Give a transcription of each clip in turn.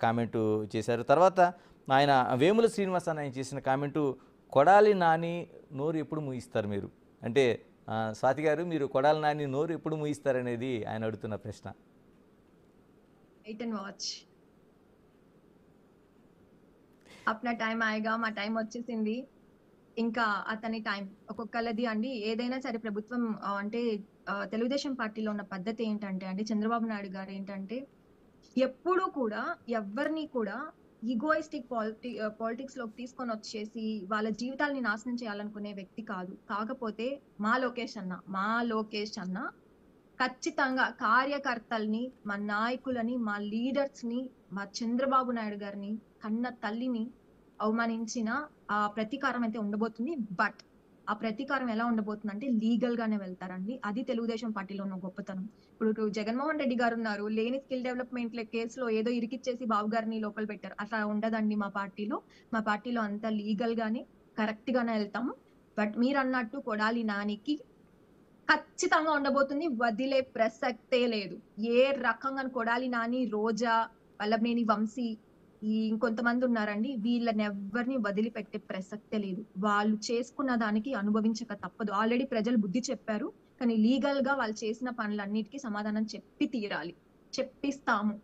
కామెంటు చేశారు. తర్వాత ఆయన వేముల శ్రీనివాస్ అని ఆయన చేసిన కామెంటు, "కొడాలి నాని నోరు ఎప్పుడు మూయిస్తారు మీరు?" అంటే స్వాతి గారు, మీరు కొడాలి నాని నోరు ఎప్పుడు మూయిస్తారనేది ఆయన అడుగుతున్న ప్రశ్న. Wait and watch. అప్నా టైం ఆయేగా, మా టైం వచ్చేసింది. ఇంకా అతని టైం ఒక్కొక్కళ్ళది అండి. ఏదైనా సరే ప్రభుత్వం అంటే తెలుగుదేశం పార్టీలో ఉన్న పద్ధతి ఏంటంటే అండి, చంద్రబాబు నాయుడు గారు ఏంటంటే ఎప్పుడూ కూడా ఎవ్వరిని కూడా ఈగోయిస్టిక్ పాలిటిక్స్ లోకి తీసుకొని వచ్చేసి వాళ్ళ జీవితాల్ని నాశనం చేయాలనుకునే వ్యక్తి కాదు. కాకపోతే మా లోకేష్ అన్న ఖచ్చితంగా కార్యకర్తల్ని, మా నాయకులని, మా లీడర్స్‌ని, మా చంద్రబాబు నాయుడు గారిని, కన్న తల్లిని అవమానించిన ప్రతీకారం అయితే ఉండబోతుంది. బట్ ఆ ప్రతీకారం ఎలా ఉండబోతుందంటే లీగల్ గానే వెళ్తారండి. అది తెలుగుదేశం పార్టీలో ఉన్న గొప్పతనం. ఇప్పుడు జగన్మోహన్ రెడ్డి గారున్నారు. లేని స్కిల్ డెవలప్‌మెంట్‌ల కేసులో ఏదో ఇరికిచ్చేసి బాబు గారిని లోపల పెట్టారు. అట్లా ఉండదండి మా పార్టీలో. మా పార్టీలో అంతా లీగల్ గానే, కరెక్ట్ గానే ఎళ్తాము. బట్ మీరన్నట్టు కొడాలి నానికి ఖచ్చితంగా ఉండబోతుంది. వదిలే ప్రసక్తే లేదు. ఏ రకంగాను కొడాలి నాని, రోజా, వల్లభనేని వంశీ ఇంకొంతమంది ఉన్నారండి. వీళ్ళనెవ్వరిని వదిలిపెట్టే ప్రసక్తే లేదు. వాళ్ళు చేసుకున్న దానికి అనుభవించక తప్పదు. ఆల్రెడీ ప్రజలు బుద్ధి చెప్పారు. కానీ లీగల్‌గా వాళ్ళు చేసిన పనులన్నిటికి సమాధానం చెప్పి తీరాలి. చెప్పిస్తాము.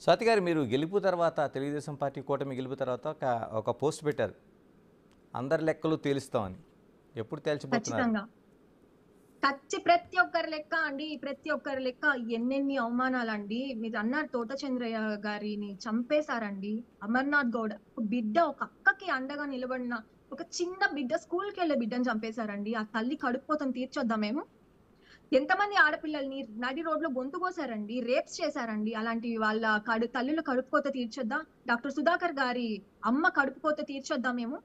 స్వాతి గారు, మీరు గెలుపు తర్వాత, తెలుగుదేశం పార్టీ కూటమి గెలుపు తర్వాత ఒక పోస్ట్ పెట్టారు, అందరి లెక్కలు తేలుస్తామని. ఎప్పుడు తేల్చబోతున్నారు? ఖచ్చితంగా. ప్రతి ఒక్కరి లెక్క అండి. ప్రతి ఒక్కరి లెక్క ఎన్నెన్ని అవమానాలండి. మీరన్నారు తోట చంద్రయ్య గారిని చంపేశారండి. అమర్నాథ్ గౌడ్ బిడ్డ, ఒక అక్కకి అండగా నిలబడిన ఒక చిన్న బిడ్డ, స్కూల్‌కెళ్ళే బిడ్డని చంపేశారండి. ఆ తల్లి కడుపుకోతను తీర్చొద్దా మేము? ఎంతమంది ఆడపిల్లల్ని నడి రోడ్‌లో గొంతు కోసారండి. రేప్స్ చేశారండి. అలాంటి వాళ్ళ తల్లుల కడుపుకోత తీర్చొద్దా? డాక్టర్ సుధాకర్ గారి అమ్మ కడుపుకోత తీర్చొద్దా మేము?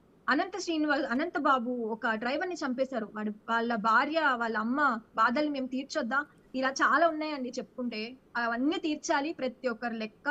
అనంత బాబు ఒక డ్రైవర్‌ని చంపేశారు. వాళ్ళ భార్య, వాళ్ళ అమ్మ బాధల్ని మేము తీర్చొద్దా? ఇలా చాలా ఉన్నాయండి చెప్పుకుంటే. అవన్నీ తీర్చాలి. ప్రతి ఒక్కరి లెక్క